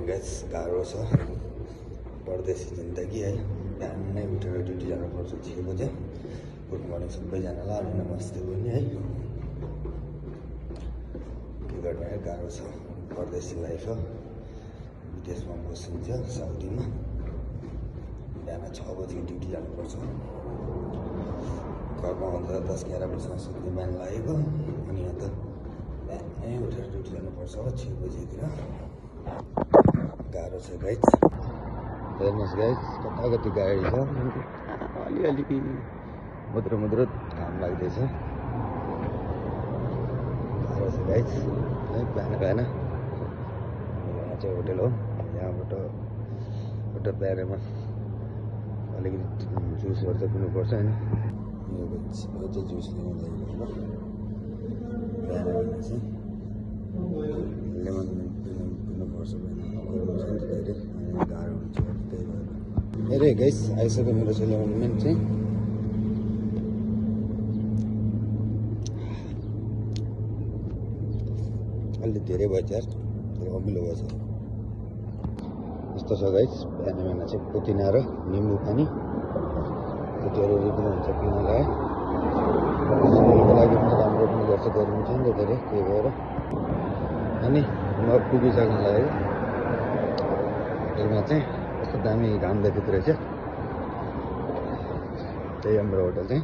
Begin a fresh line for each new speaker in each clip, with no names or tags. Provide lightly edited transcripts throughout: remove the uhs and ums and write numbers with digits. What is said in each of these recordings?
Guys गाह्रो छ परदेशी जिन्दगी है। बिहानै उठेर ड्युटी जानुपर्छ 6 बजे। गुड मर्निङ सबैजनालाई अनि नमस्ते पनि है। के गर्ने है, गाह्रो छ परदेशी लाइफ हो। विदेशमा बसिन्छ साउदीमा। बिहान 6 बजी ड्युटी जानुपर्छ। घरमा आउँदा 10-11 बजीसम्म सुत्ने बिहान लागेको। अनि यहाँ त बिहानै उठेर ड्युटी जानुपर्छ 6 बजीतिर। गाह्रो छ गाइस। हेर्नुहोस् गाइस, कता कति गाडी छ। अलिअलि मुद्रो घाम लाग्दैछ। गाह्रो छ गाइस है। बिहान यहाँ चाहिँ होटल हो। यहाँबाट बिहानमा अलिकति जुसहरू त पिउनुपर्छ होइन। यो चाहिँ जुस लिन लागेको हो। बिहान चाहिँ लेमन पिउनुपर्छ। गर्नु छ नि त धेरै गाह्रो हुन्छ त्यही भएर। हेरे गाइस, आइसक्यो मेरो चाहिँ लेमन मेन चाहिँ। अलि धेरै भयो यार, धेरै अमिलो भएछ। यस्तो छ गाइस, बिहान चाहिँ पुदिना र निम्बु पानी जरुरी पनि हुन्छ पिउनलाई। शरीरको लागि पनि राम्रो पनि गर्छ, गर्मी छ नि त धेरै, त्यही भएर। अनि म पुगिसक्नुलाई होटलमा चाहिँ कस्तो दामी घाम देखिँदो रहेछ। त्यही हाम्रो होटल चाहिँ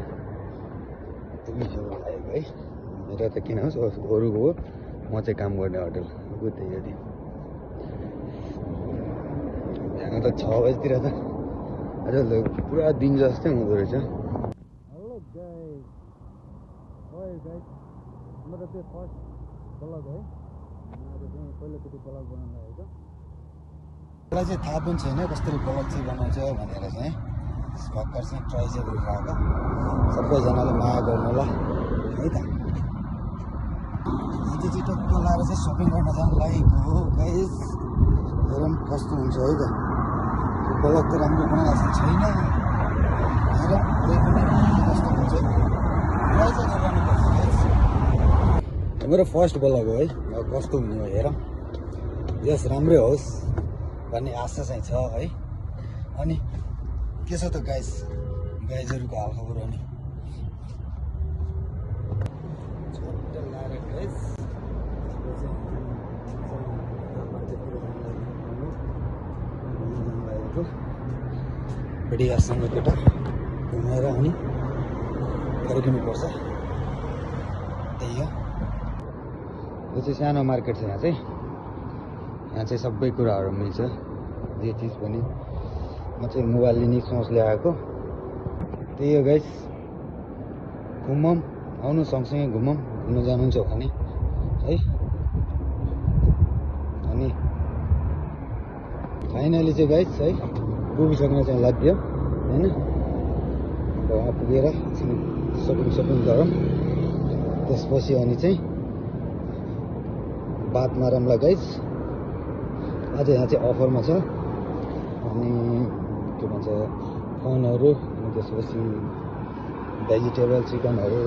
पुगिसक्नु लागेको है। मेरो त किन होस्, अरूको हो, म चाहिँ काम गर्ने होटल हो त्यही हो। बिहान त 6 बजीतिर त अझ पुरा दिन जस्तै हुँदो रहेछ।
हेलो गाइस, मेरो चाहिँ फर्स्ट ब्लग है। मैले चाहिँ पहिलोचोटि ब्लग बनाउनु लागेको।
मलाई चाहिँ थाहा पनि छैन कसरी ब्लग चाहिँ बनाउँछ भनेर चाहिँ भर्खर चाहिँ ट्राई चाहिँ गरिरहेको। सबैजनाले माया गर्नु होला है त। आज चाहिँ टक्क लाएर चाहिँ सपिङ गर्न जानु लागेको हो गाइस। हेरौँ कस्तो हुन्छ है त। ब्लग त राम्रो बनाएको छैन। हेरौँ कस्तो हुन्छ। ट्राई चाहिँ गरिरहनुपर्छ गाइस। मेरो फर्स्ट ब्लग हो है। अब कस्तो हुने हो हेरौँ। यस राम्रै होस् भन्ने आशा चाहिँ छ है। अनि के छ त गाइजहरूको हालखबर। अनि बढियासँग केटा घुमेर अनि फर्किनुपर्छ, त्यही हो। यो चाहिँ सानो मार्केट छ। यहाँ चाहिँ सबै कुराहरू मिल्छ, जे चिज पनि। म चाहिँ मोबाइल लिने सोच ल्याएको, त्यही हो गाइस। घुमौँ, आउनु सँगसँगै घुमौँ। घुम्न जानुहुन्छ भने है। अनि फाइनली चाहिँ गाइस है पुगिसक्न चाहिँ लाग्यो होइन। वहाँ पुगेर सपिङ गरौँ। त्यसपछि अनि चाहिँ बात मारौँला गाइस। आज यहाँ चाहिँ अफरमा छ। अनि के भन्छ फोनहरू, अनि त्यसपछि भेजिटेबल चिकनहरू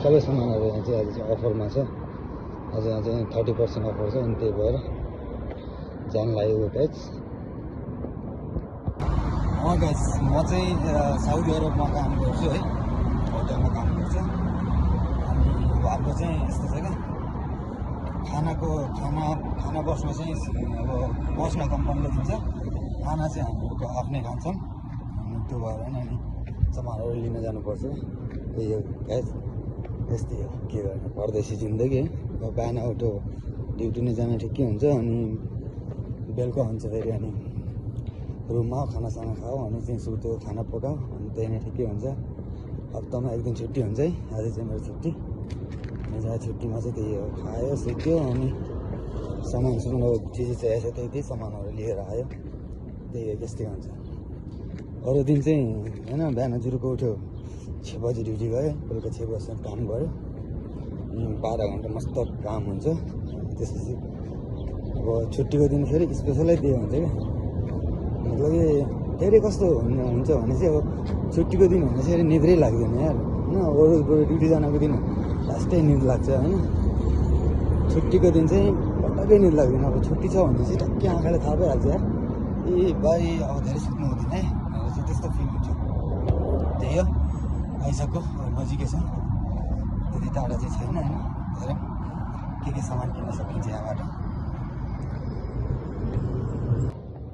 सबै सामानहरू यहाँ चाहिँ आज चाहिँ अफरमा छ। आज यहाँ चाहिँ 30% अफर छ। अनि त्यही भएर जान लागेको गाइस। गाइस, म चाहिँ साउदी अरबमा काम गर्छु है, होटलमा काम गर्छु। अनि हाम्रो चाहिँ यस्तो छ क्या, खाना बस्न चाहिँ अब बस्न कम्पनीले दिन्छ, खाना चाहिँ हाम्रो आफ्नै खान्छौँ। अनि त्यो भएर नि अनि सामानहरू लिन जानुपर्छ। त्यही हो गाइस, यस्तै हो, के गर्ने परदेशी जिन्दगी है। अब बिहान उठ्यो ड्युटी नै जान ठिकै हुन्छ। अनि बेलुका हुन्छ फेरि अनि रुममा खानासाना खाऊ, अनि चाहिँ सुत्यो, खाना पकाऊ, अनि त्यही नै ठिकै हुन्छ। हप्तामा एक दिन छुट्टी हुन्छ है। आज चाहिँ मेरो छुट्टी। अनि छुट्टीमा चाहिँ त्यही हो, खायो सुत्यो, अनि सामान अब जे चाहिएछ त्यही सामानहरू लिएर आयो। त्यही हो, त्यस्तै हुन्छ। अरू दिन चाहिँ होइन, बिहान जुरुको उठ्यो 6 बजी ड्युटी गयो, बेलुका 6 बजीसम्म काम गऱ्यो। 12 घन्टा मस्त काम हुन्छ। त्यसपछि अब छुट्टीको दिन फेरि स्पेसलै त्यही हुन्छ क्या। मतलब कि फेरि कस्तो हुन्छ भने चाहिँ अब छुट्टीको दिन भने चाहिँ निद्रै लाग्दैन यार होइन। अरू ड्युटी जानको दिन लास्टै निद लाग्छ होइन। छुट्टीको दिन चाहिँ पक्कै निद लाग्दैन अब छुट्टी छ भने चाहिँ टक्कै आँखाले थाहा भइहाल्छ यार ए भाइ अब धेरै सुत्नु हुँदैन है भनेर चाहिँ त्यस्तो फिल हुन्छ त्यही हो आइसक्यो अब बजिकेछ त्यति टाढा चाहिँ छैन होइन हेरौँ के सामान किन्न सकिन्छ यहाँबाट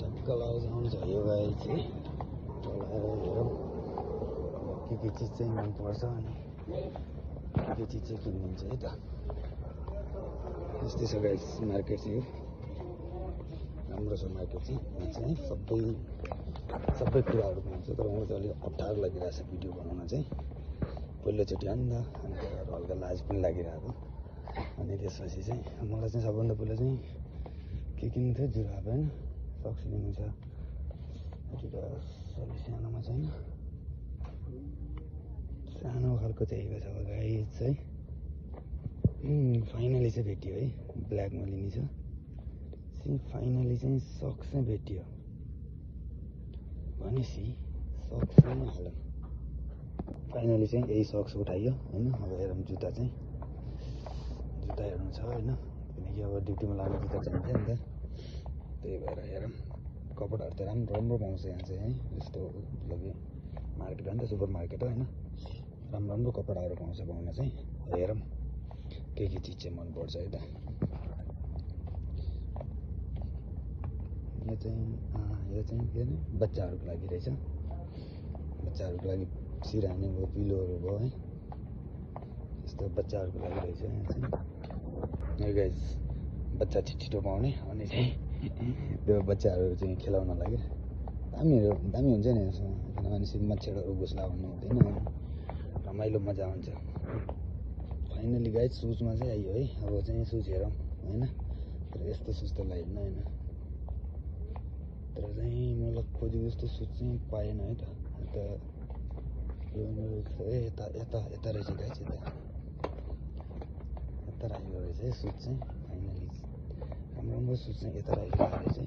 टक्क लगाएर आउँछ यो गाई चाहिँ लगाएर हेरौँ के चिज चाहिँ मनपर्छ अनि के चिज चाहिँ किनिदिन्छ है त यस्तै छ गाइस मार्केट चाहिँ राम्रो छ मार्केट चाहिँ यहाँ चाहिँ सबै कुराहरू पाउँछ तर मलाई चाहिँ अलिक अप्ठ्यारो लागिरहेको छ भिडियो बनाउन चाहिँ पहिलोचोटि हो नि त अनि त्यही भएर हल्का लाज पनि लागिरहेको अनि त्यसपछि चाहिँ मलाई चाहिँ सबभन्दा पहिला चाहिँ के किन्नु थियो जुराब होइन सक्स लिनु छ एउटा सानोमा छैन सानो खालको चाहिएको छ गाइस चाहिँ फाइनली चाहिँ भेटियो है ब्ल्याकमा लिने छ फाइनली चाहिँ सक्स चाहिँ भेटियो भनेपछि सक्स नै हालौँ फाइनली चाहिँ यही सक्स उठाइयो होइन अब हेरौँ जुत्ता हेर्नु छ होइन किनकि अब ड्युटीमा लाग्ने जुत्ता चाहिन्छ नि त त्यही भएर हेरौँ कपडाहरू त राम्रो पाउँछ यहाँ चाहिँ है यस्तो लगे मार्केट हो नि त सुपर मार्केट हो होइन राम्रो कपडाहरू पाउँछ पाउन चाहिँ हेरौँ के चिज चाहिँ मनपर्छ है त यो चाहिँ के अरे बच्चाहरूको लागि रहेछ बच्चाहरूको लागि सिरानी भयो पिलोहरू भयो है यस्तो बच्चाहरूको लागि रहेछ यहाँ चाहिँ गाइस बच्चा छिटो पाउने अनि चाहिँ त्यो बच्चाहरू चाहिँ खेलाउन लागि दामी हुन्छ नि यसो किनभने मच्छरहरू घुस्ला भन्ने हुँदैन रमाइलो मजा हुन्छ फाइनली गाइस सुजमा चाहिँ आइयो है अब चाहिँ सुज हेरौँ होइन तर यस्तो सुज त लाइन्न होइन तर चाहिँ मलाई खोजेको जस्तो सुज चाहिँ पाएन है त अन्त यता रहेछ गाइस यता राखेको रहेछ है सुज चाहिँ फाइनली राम्रो सुज चाहिँ यता राखेको रहेछ है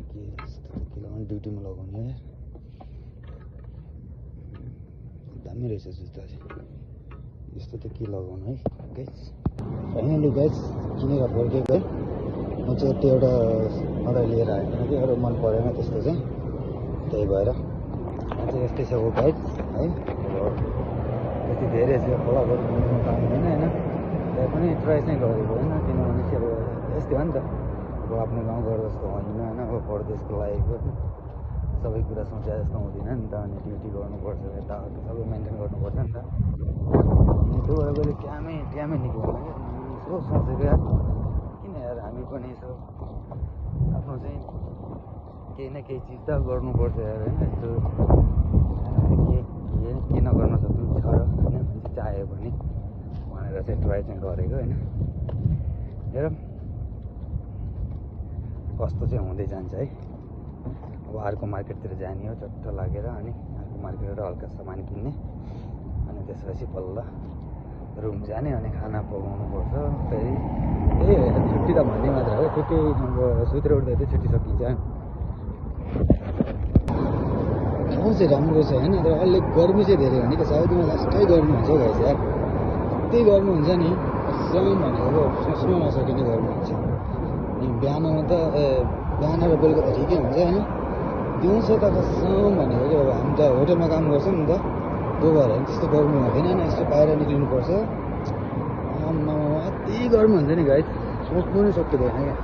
के लगाउनु ड्युटीमा लगाउने यार दामी रहेछ जुत्ता चाहिँ यस्तो त के लगाउनु है गाइस फाइनली गाइस किनेर फर्केको है म चाहिँ यति एउटा अर्डर लिएर आएको कि अरू मन परेन त्यस्तो चाहिँ त्यही भएर चाहिँ यस्तै छ हो गाइस है अब त्यति धेरै चाहिँ खोला गर्नु पाउँदैन होइन त्यही पनि ट्राई चाहिँ गरेको होइन किनभने चाहिँ अब यस्तै हो नि त अब आफ्नो गाउँघर जस्तो होइन होइन अब परदेशको लागेको सबै कुरा सोचे जस्तो हुँदैन नि त अनि ड्युटी गर्नुपर्छ यताउता सबै मेन्टेन गर्नुपर्छ नि त अनि त्यो भएर कहिले ट्यामै निक्लेन क्या यसो सोचेको यार किन यार हामी पनि यसो आफ्नो चाहिँ केही न केही चिज त गर्नुपर्छ यार होइन यस्तो के नगर्न सक्नु छ र होइन मान्छे चाह्यो भने भनेर चाहिँ ट्राई चाहिँ गरेको होइन हेरौँ कस्तो चाहिँ हुँदै जान्छ है अब अर्को मार्केटतिर जाने हो चट्ट लागेर अनि अर्को मार्केटबाट हल्का सामान किन्ने अनि त्यसपछि बल्ल रुम जाने अनि खाना पकाउनु पर्छ फेरि त्यही भएर छुट्टी त भन्ने मात्र हो छुट्टी अब सुतेर उठ्दा चाहिँ छुट्टी सकिन्छ ठाउँ चाहिँ राम्रो छ होइन तर अलिक गर्मी चाहिँ धेरै हो नि साउदीमा लास्टै गर्मी हुन्छ गाइस यार त्यही गर्मी हुन्छ नि कसम भनेको सोच्नु नसकिने गर्मी हुन्छ अनि बिहानमा त बिहान र बेलुका त ठिकै हुन्छ होइन दिउँसो त कसम भनेको कि अब हामी त होटलमा काम गर्छौँ नि त त्यो भएर त्यस्तो गर्मी हुँदैन नि यस्तो बाहिर निक्लिनुपर्छ यति गर्मी हुन्छ नि गाइस सोच्नु नै सकिँदैन क्या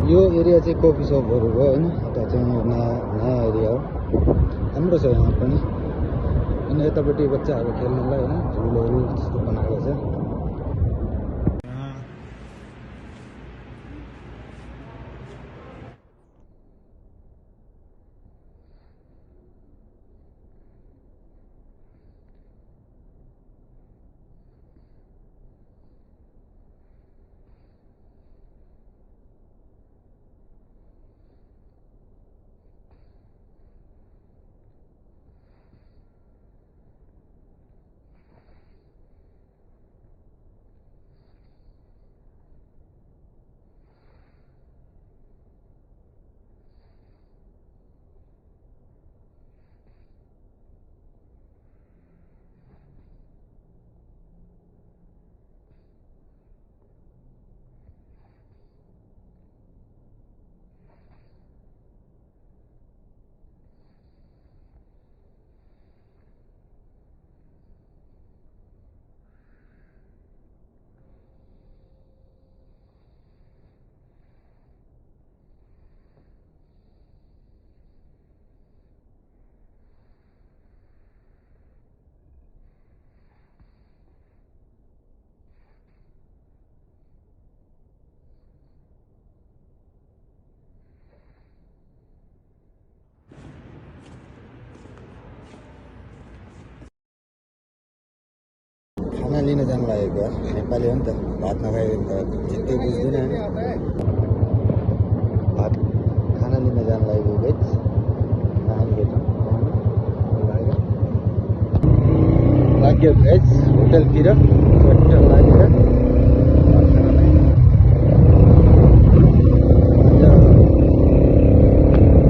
यो एरिया चाहिँ कफी सपहरू भयो होइन यता चाहिँ नयाँ एरिया हो राम्रो छ यहाँ पनि अनि यतापट्टि बच्चाहरू खेल्नुलाई होइन झुलहरू त्यस्तो बनाएको छ लिन जानु लागेको यार नेपाली हो नि त भात नखायो भने त झिक्कै बुझ्दैन होइन भात खाना लिन जानु लागेको गाइस लाग्यो गाइस होटलतिर चट्ट लागेर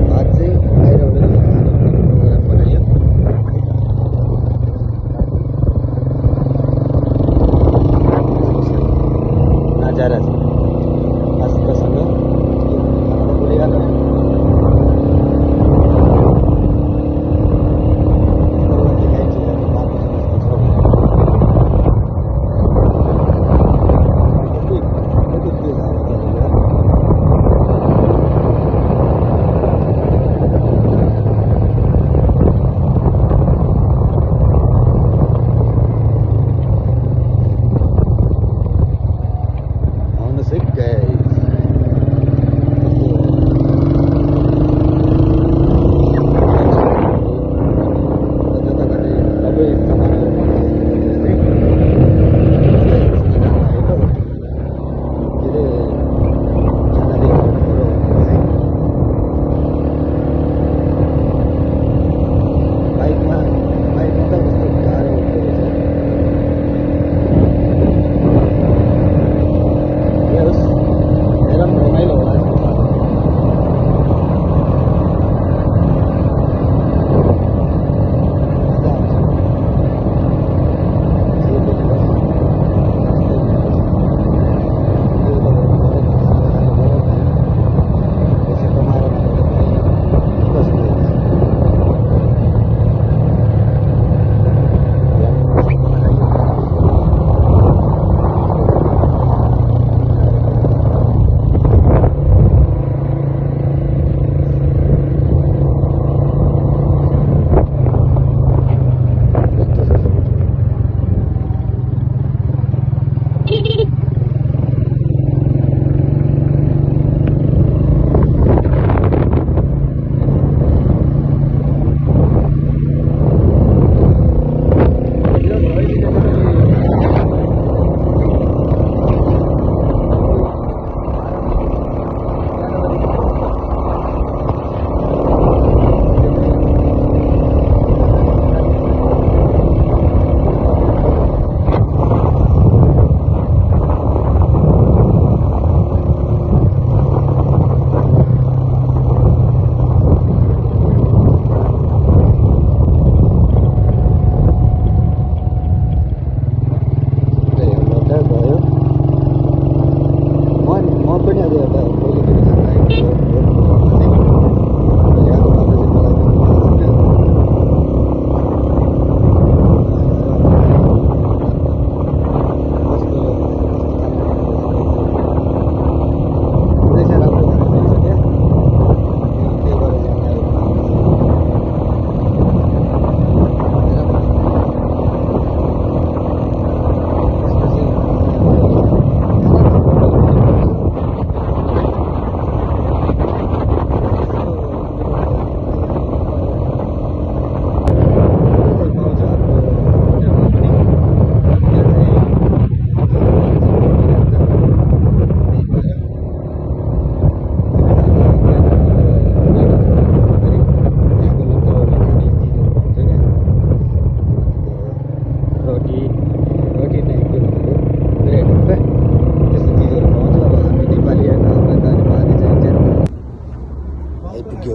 भात चाहिँ बाहिरबाट प्रोग्राम बनायो नजारा छ मस्तसँग बोलिहाल्नु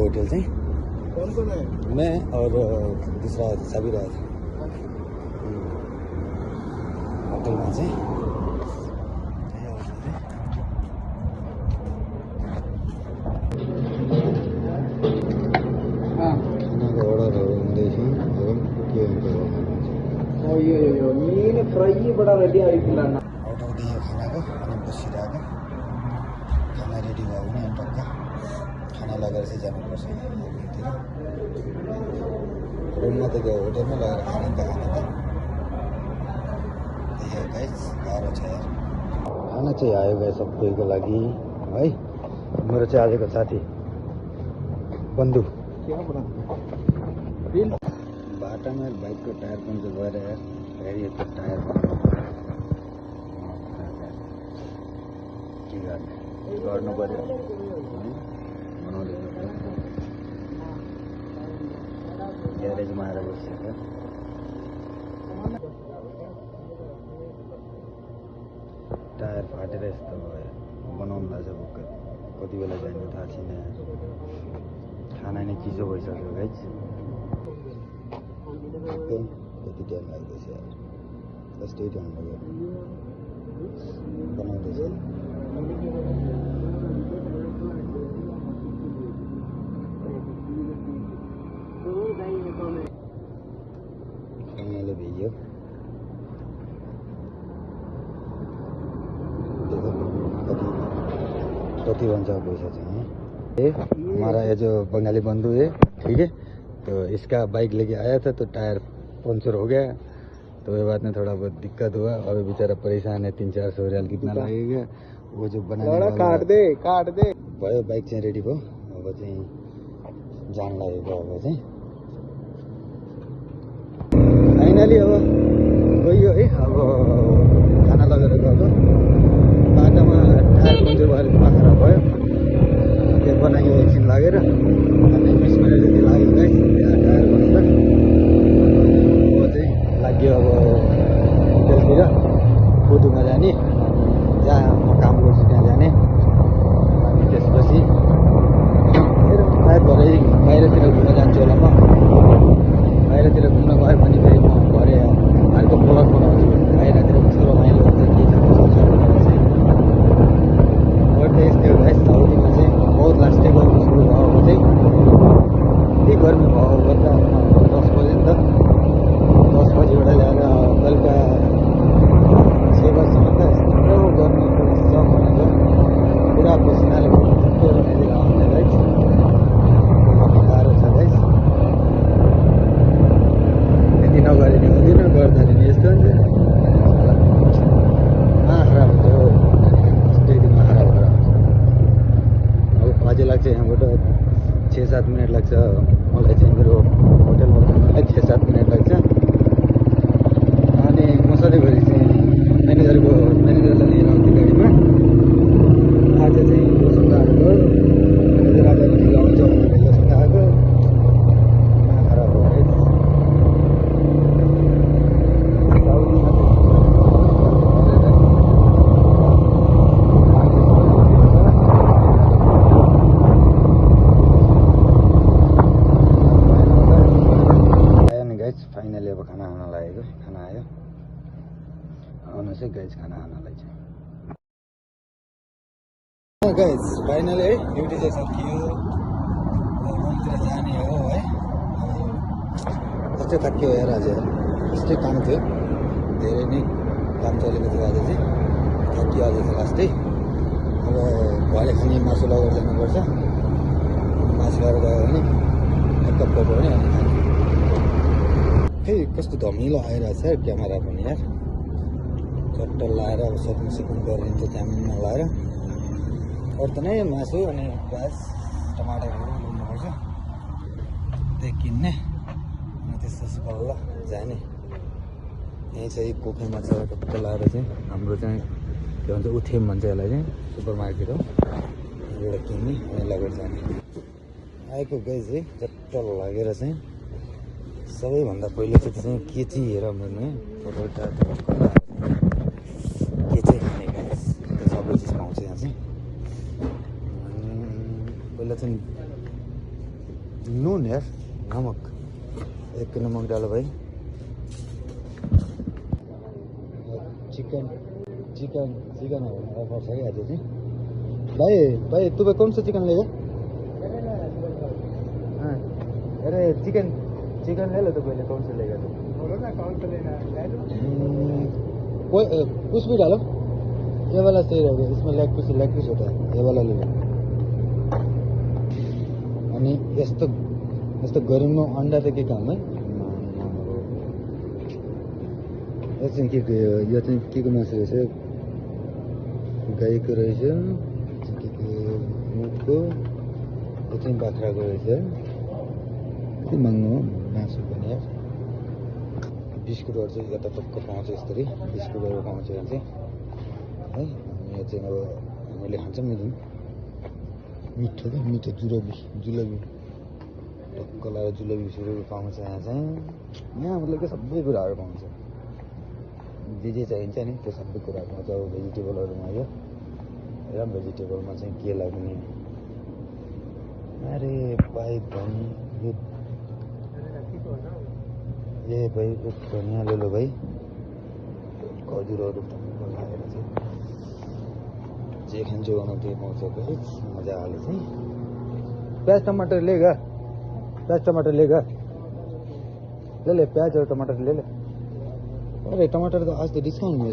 होटल चाहिँ मैं और दूसरा साबिराज होटलमा चाहिँ खानाको अर्डरहरू हुँदैछ के हुन्छ
मीन फ्राई बड़ा रेडी आइपुग्ला
अर्डर दियो खानाको अनि बसिरहेको खाना रेडी भयो भने टक्क खाना लगेर चाहिँ जानुपर्छ रुममा त गयो होटलमा लगेर खाना त गाइस गाह्रो छ यार खाना चाहिँ आयो गाइस सबैको लागि है मेरो चाहिँ आजको साथी बन्धु बाटामा बाइकको टायर पङ्चर भएर यार फेरि यस्तो टायर के गर्नु पर्यो है बनाउँदैछ ग्यारेजमा आएर बसिन्छ टायर फाटेर यस्तो भयो बनाउनु लाग्छ भुक्कै कति बेला जाने थाहा छैन खाना नै चिसो भइसक्यो गाइज कति टाइम लाग्दैछ यार जस्तै टाइम लाग्यो बनाउँदैछ खानाले भिग्यो कति भन्छ पैसा चाहिँ ये हमारा ये जो बंगाली बंधु है ठीक है तो इसका बाइक लेके आया था तो टायर पंचर हो गया तो ये बात में थोड़ा बहुत दिक्कत हुआ अभी बेचारा परेशान है 300-400 रियाल कितना लगेगा वो जो बनाने वाला काट दे भयो बाइक चाहिँ रेडी भयो अब चाहिँ जान लागेको अब चाहिँ फाइनली अब गयो है अब खाना लगेर गएको बाटोमा टायर पन्चर भएर खराब भयो त्यो बनायो एकछिन लागेर अनि 20 मिनट जति लाग्यो गाइस त्यहाँ टायर बनाउँदा अब चाहिँ लाग्यो अब होटेलतिर फुटुमा जाने जहाँ म काम गर्छु त्यहाँ जाने अनि त्यसपछि सायद भरे बाहिरतिर घुम्न जान्छु होला म बाहिरतिर घुम्न गयो भने फेरि म भरे अर्को ब्लग बनाउँछु बाहिरतिर कस्तो रमाइलो हुन्छ के छ कस्तो छ भनेर चाहिँ गर्दै यस्तै हो गाइस साउदीमा चाहिँ बहुत लास्टै गर्नु सुरु भयो अब चाहिँ के गर्मी भयो बेलुका 10 बजे नि त 10 बजीबाट ल्याएर बेलुका 6 बजीसम्म त यस्तो गर्मी बस्छ भनेको पुरा पसिनाले थुप्रो बनाइदिएर आउँछ गाइस गाह्रो छ गाइस यति नगरे नि हुँदैन गर्दाखेरि नि यस्तो हुन्छ खराब हुन्छ हो यस्तै दिनमा खराब भएर आउँछ अब अझै लाग्छ यहाँबाट 6-7 मिनट लाग्छ मलाई चाहिँ मेरो होटेलमा पुग्नलाई 6-7 मिनट लाग्छ अनि म सधैँभरि चाहिँ म्यानेजरलाई लिएर आउँथेँ गाडीमा आज चाहिँ योसँग आएको म्यानेजर आज ढिलो आउँछ भनेर योसँग आएको खराब भयो है साउदीमा फाइनली अब खाना खान लागेको खाना आयो आउनु चाहिँ गाइज खाना खानलाई चाहिँ गाइज फाइनली है ड्युटी चाहिँ सकियो रुमतिर जाने हो है कस्तो थाकियो यार आज यस्तै काम थियो धेरै नै काम चलेको थियो आज चाहिँ थाकियो आज चाहिँ लास्टै अब भरे खाने मासु लगेर जानुपर्छ मासु लगेर गयो भने एक कप पकायो भने अनि खाने खै कस्तो धमिलो आइरहेछ यार क्यामेरा पनि यार चट्ट लाएर अब सेटिङ गरिदिन्छ च्याम्म लाएर अरू त नै मासु अनि प्याज टमाटरहरू लिनुपर्छ त्यही किन्ने अनि त्यसपछि बल्ल जाने यहीँ चाहिँ कोखैमा छ टक्क लाएर चाहिँ हाम्रो चाहिँ के भन्छ उथेम भन्छ यसलाई चाहिँ सुपर मार्केट हो एउटा किन्ने अनि लगेर जाने आएको गइज है चट्ट लागेर चाहिँ सबैभन्दा पहिलो चाहिँ के चाहिँ हेर भने परोटा के चाहिँ खाने गाइस सबै चिज पाउँछ यहाँ चाहिँ पहिला चाहिँ नुन यार नमक 1 किलो नमक डालो भाई चिकन ऑफर है आज जी भाई तुम्हें कौन सा चिकन लेगा हाँ अरे चिकन ले लो तो पहले कौन सा लेगा तुम बोलो ना कौन सा लेना है कुछ भी डालो ये वाला सही रहेगा इसमें लेग पीस होता है ये वाला ले लो अनि यस्तो गर्मीमा अन्डा त के काम है यो चाहिँ के को मासु रहेछ गाईको रहेछ मुखको यो चाहिँ बाख्राको रहेछ कति महँगो मासु पनि यार बिस्कुटहरू चाहिँ यता टक्क पाउँछ यसरी बिस्कुटहरू पाउँछ यहाँ चाहिँ है अनि यो चाहिँ अब मैले खान्छौँ नि मिठो क्या मिठो जुलेबी टक्क लगाएर जुलेबी पाउँछ यहाँ चाहिँ यहाँ मतलब के सबै कुराहरू पाउँछ जे चाहिन्छ नि त्यो सबै कुराहरू पाउँछ अब भेजिटेबलहरूमा यो र भेजिटेबलमा चाहिँ के लाग्ने अरे भाइ ये भाई एक धनिया ले लो भाई खजुरहरू लगाएर चाहिँ जे खान्छु भनौँ त्यो पाउँछ मजाले चाहिँ प्याज टमाटर लेगा ले प्याज और टमाटर ले ले अरे टमाटर तो आज तो डिस्काउंट में है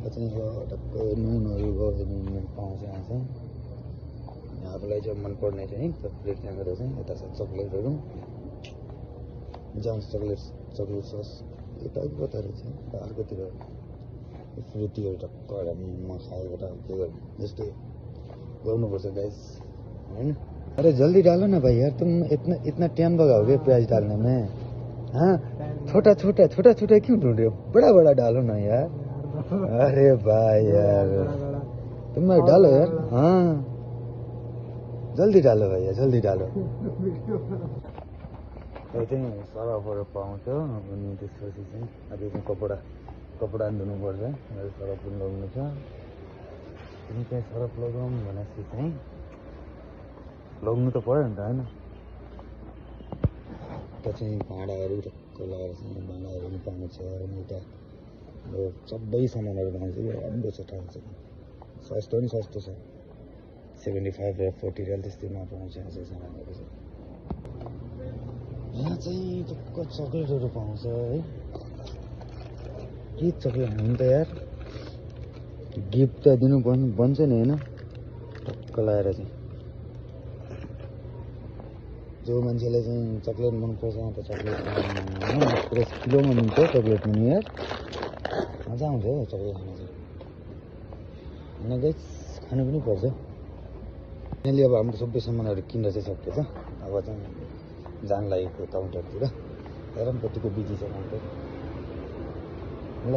चाहिँ टक्क नुनहरू भयो नुन पाउँछ यहाँ चाहिँ आफूलाई चाहिँ मनपर्ने चाहिँ चक्लेट त्यहाँबाट चाहिँ यता छ चक्लेटहरू जम्स चक्लेट सस यता कता रहेछ अर्कोतिर फ्रुटीहरू टक्क म खाएको त के गर्नु जस्तै गर्नुपर्छ गाइस होइन अरे जल्दी डालो ना भाई यार तुम इतना टाइम लगाओगे प्याज डालने में हाँ छोटा छोटा क्यों ढूंढ रहे हो बड़ा डालो ना यार अरे भाई यार तुम डालो यार हाँ जल्दी डालो भैया जल्दी डालो यो चाहिँ सरफहरू पाउँछ अनि त्यसपछि चाहिँ अब चाहिँ कपडा धुनुपर्छ सरफ पनि लगाउनु छ अनि चाहिँ सरफ लगाउँ भनेपछि चाहिँ लगाउनु त पर्यो नि त होइन त चाहिँ भाँडाहरू टक्क लगाएर चाहिँ भाँडाहरू पनि पाउँछ अनि यता अब सबै सामानहरू पाउँछ कि राम्रो छ ठाउँ चाहिँ सस्तो पनि सस्तो छ 75 र 40 रियल त्यस्तैमा पाउँछ यहाँ चाहिँ सामानहरू चाहिँ यहाँ चाहिँ टक्क चक्लेटहरू पाउँछ है के चक्लेट खानु त यार गिफ्ट त दिनु बन्छ नि होइन टक्क लगाएर चाहिँ जो मान्छेलाई चाहिँ चक्लेट मनपर्छ त चक्लेट पुरा किलोमा मिल्छ चक्लेट पनि यार मजा आउँछ हौ चक्लेट खान चाहिँ होइन गाइस खानु पनि पर्छ यहाँले अब हाम्रो सबै सामानहरू किन्न चाहिँ सक्छ अब चाहिँ जान लागेको काउन्टरतिर हेर पनि कतिको बिजी छ काउन्टर ल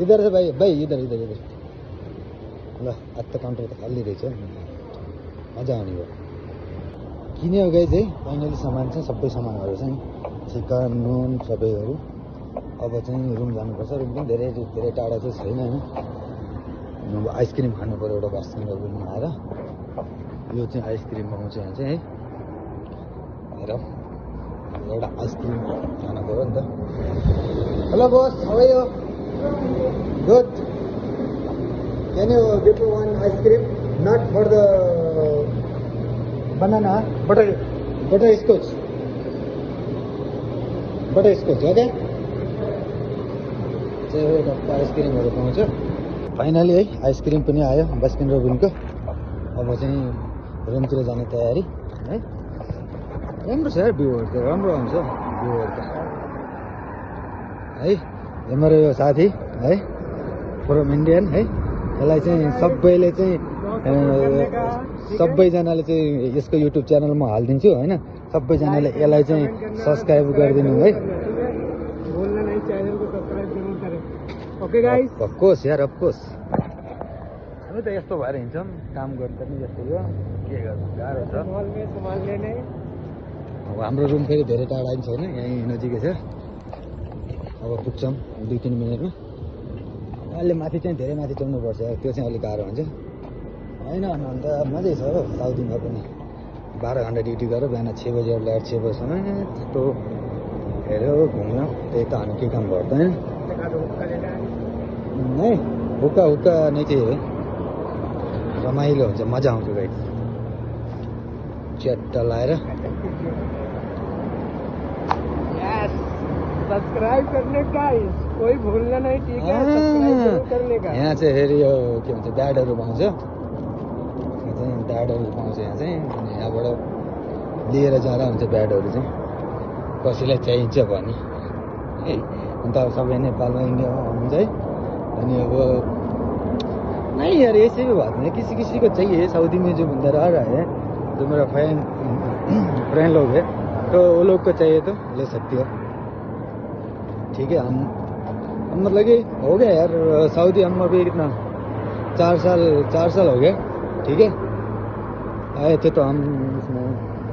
इधर छ भाइ इधर ल आज त काउन्टर त खाली रहेछ मजा आउने भयो किन्यो गए चाहिँ फाइनली सामान चाहिँ सबै सामानहरू चाहिँ चिकन नुन सबैहरू अब चाहिँ रुम जानुपर्छ रुम पनि धेरै टाढा चाहिँ छैन होइन अब आइसक्रिम खानु पऱ्यो एउटा बास्किनहरू पनि आएर यो चाहिँ आइसक्रिम पाउँछ यहाँ चाहिँ है हेर एउटा आइसक्रिम खानु पऱ्यो नि त hello boss how are you good can you give me one ice cream not for the banana butterscotch okay चाहिँ एउटा आइसक्रिमहरू पाउँछ फाइनली है आइसक्रिम पनि आयो बास्किन रोबिनको अब चाहिँ रुमतिर जाने तयारी है राम्रो छ यार भ्यूहरू त राम्रो आउँछ भ्यूहरू त है यो मेरो यो साथी है फ्रम इन्डियन है यसलाई चाहिँ सबैजनाले चाहिँ यसको युट्युब च्यानल म हालिदिन्छु होइन सबैजनाले यसलाई चाहिँ सब्सक्राइब गरिदिनु है ओके गाइस अफकोर्स यार अफकोर्स हामी त यस्तो भएर हिँड्छौँ काम गर्नु पनि जस्तो यो के गर्नु गाह्रो छ अब हाम्रो रुम फेरि धेरै टाढा पनि छैन यहीँ नजिकै छ अब पुग्छौँ 2-3 मिनटमा अहिले माथि चाहिँ धेरै माथि चढ्नुपर्छ त्यो चाहिँ अलिक गाह्रो हुन्छ होइन अन्त मजै छ हो साउथीमा पनि 12 घन्टा ड्युटी गरेर बिहान 6 बजी ल्याएर 6 बजीसम्म त्यस्तो हेऱ्यो घुम्यो त्यही त हामी के काम गर्दैन नै हुक्का नै चाहिँ रमाइलो हुन्छ मजा आउँछ गाइस च्याट्टा लाएर
सब्सक्राइब करने का कोई भूलना नहीं ठीक है सब्सक्राइब जरूर करने का
यहाँ चाहिँ फेरि यो के भन्छ ब्याडहरू पाउँछ ब्याडहरू पाउँछ यहाँ चाहिँ अनि यहाँबाट लिएर जाँदा हुन्छ ब्याडहरू चाहिँ कसैलाई चाहिन्छ भने है अन्त अब सबै नेपालमा इन्डियामा हुनुहुन्छ है अनि अब नहीं यार ऐसे भी बात नहीं किसी को चाहिए सऊदी में जो बंदा रह रहा है जो मेरा फ्रेंड लोग है तो वो लोग को चाहिए तो ले सकती हो ठीक है हम मतलब कि हो गया यार सऊदी हम अभी इतना 4 साल हो गया, ठीक है। आए थे तो हम इसमें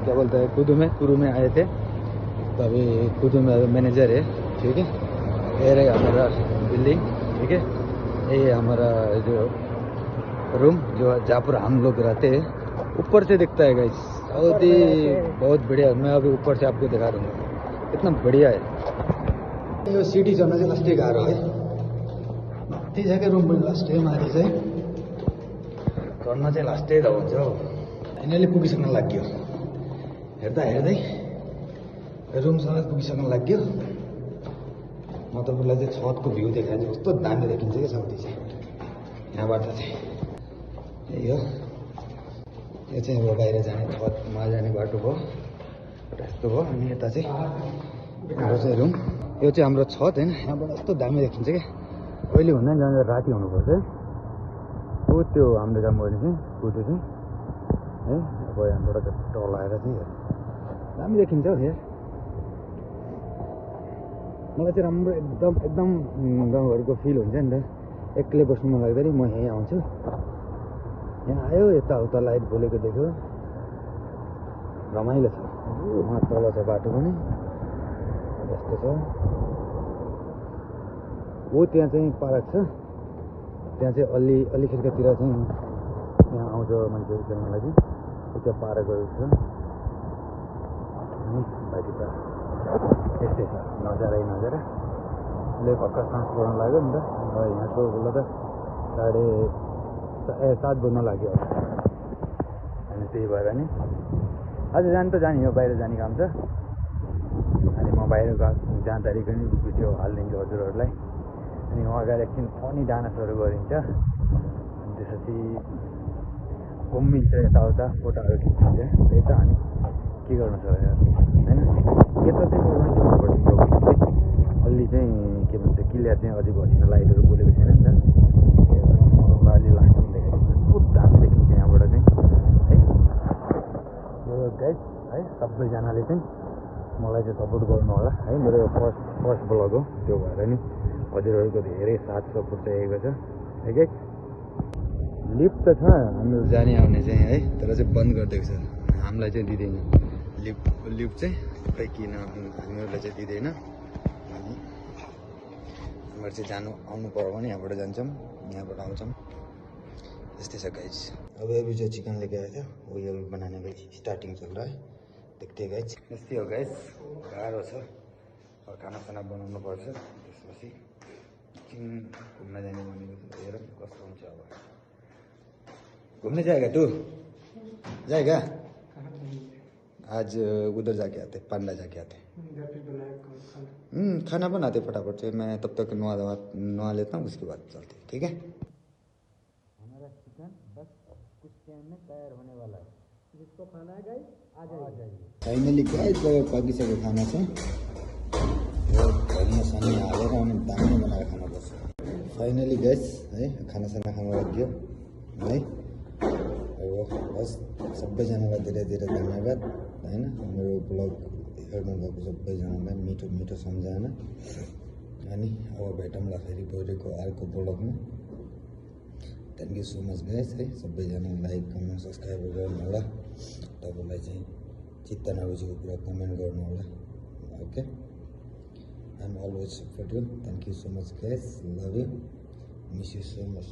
क्या बोलते हैं कुदू में आए थे, तो अभी कुदू में मैनेजर है, ठीक है। ये रहे हमारा बिल्डिंग, ठीक है। ये हमारा जो रूम जो जहाँ पर हम लोग रहते हैं, ऊपर से दिखता है गाइस, बहुत बढ़िया। मैं अभी ऊपर से आपको दिखा दूँगा, कितना बढ़िया है। यो सिटी चढ्न चाहिँ लास्टै गाह्रो है, त्यही जग्गा रुम पनि लास्टै माथि चाहिँ चढ्न चाहिँ लास्टै त हुन्छ हौ। फाइनली पुगिसक्न लाग्यो, हेर्दा हेर्दै रुमसँग पुगिसक्न लाग्यो। म तपाईँलाई चाहिँ छतको भ्यू देखाएर चाहिँ कस्तो दामी देखिन्छ क्या साउदी चाहिँ, यहाँबाट चाहिँ यही हो। यो चाहिँ अब बाहिर जाने छतमा जाने बाटो भयो, यस्तो भयो। अनि यता चाहिँ हाम्रो चाहिँ रुम, यो चाहिँ हाम्रो छत होइन, यहाँबाट यस्तो दामी देखिन्छ क्या। अहिले हुँदैन, जहाँ राति हुनुपर्छ है। हो त्यो हाम्रो जहाँ मैले चाहिँ कुदो चाहिँ है, अब यहाँबाट टल आएर चाहिँ दामी देखिन्छ हौ यार। मलाई चाहिँ राम्रो एकदम गाउँघरको फिल हुन्छ नि त। एक्लै बस्नु मन लाग्दैन, म यहीँ आउँछु। यहाँ आयो, यताउता लाइट बोलेको देख्यो, रमाइलो छ। उहाँ तल छ बाटो पनि यस्तो छ। हो त्यहाँ चाहिँ पार्क छ, त्यहाँ चाहिँ अलिखेरतिर चाहिँ त्यहाँ आउँछ मान्छेहरू खेल्न लागि। त्यहाँ पार्कहरू छ। अनि बाँकी त यस्तै छ, नजारै नजारा। अहिले भर्खर सास बढ्न लाग्यो नि त। अब यहाँको बेला त 7:30 बज्न लाग्यो अनि त्यही भएर नि आज जानु त जाने हो, बाहिर जाने काम छ। अनि म बाहिर जाँदाखेरि पनि भिडियो हालिदिन्छु हजुरहरूलाई। अनि उहाँ गएर एकछिन फनी डान्सहरू गरिन्छ, अनि त्यसपछि घुमिन्छ यताउता, फोटोहरू खिचिन्छ। त्यही त अनि के गर्नु छ यार, होइन। यता चाहिँ गर्नुपर्छ यो चाहिँ अलि चाहिँ के भन्छ, क्लियर चाहिँ अझै भएन, लाइटहरू बोलेको छैन नि त। अलि लास्टमा देखाएको बहुत दामी देखिन्छ यहाँबाट चाहिँ है। यो गाइस है, सबैजनाले चाहिँ मलाई चाहिँ सपोर्ट गर्नु होला है। मेरो फर्स्ट ब्लग हो, त्यो भएर नि हजुरहरूको धेरै साथ सपोर्ट चाहिएको छ है गाइस। लिफ्ट त छ हाम्रो जाने आउने चाहिँ है, तर चाहिँ बन्द गरिदिएको छ, हामीलाई चाहिँ दिँदैन लिफ्ट चाहिँ। खै किन हामीहरूलाई चाहिँ दिँदैन। अनि हाम्रो चाहिँ आउनु पऱ्यो भने यहाँबाट जान्छौँ, यहाँबाट आउँछौँ। यस्तै छ गाइस। अभी जो चिकन लेके आया था वो ये बनाने का स्टार्टिंग चल रहा है, देखते हैं गाइस। यस्तै हो गाइस, गाह्रो छ। और खानासाना बनाउनु पर्छ, त्यसपछि एकछिन घुम्न जाने भनेको छ। हेरौँ कस्तो हुन्छ। अब घूमने जाएगा तू, जाएगा? आज उधर जाके आते, पांडा जाके आते। खाना बनाते फटाफट से, मैं तब तक नहा लेता हूँ, उसके बाद चलते, ठीक है। हमारा चिकन बस कुछ टाइम में तैयार होने वाला है। जिसको खाना है गाइस आ जाइए। फाइनली गाइस पाकिसक्यो खाना चाहिँ, घरमा सानी हालेर अनि दामी बनाएर खानुपर्छ। फाइनली गाइस है, खानासाना खानु लाग्यो है। बस सबैजनालाई धेरै धेरै धन्यवाद होइन, मेरो ब्लग हेर्नुभएको सबैजनालाई मिठो सम्झना। अनि अब भेटौँला फेरि भोलिको अर्को ब्लगमा। Thank you so much guys है। सबैजना लाइक कमेन्ट सब्सक्राइब गर्नु होला। तपाईँलाई चाहिँ चित्त नबुझेको कुरा कमेन्ट गर्नु होला, okay. I am always support you. Thank you so much guys, love you, miss you so much.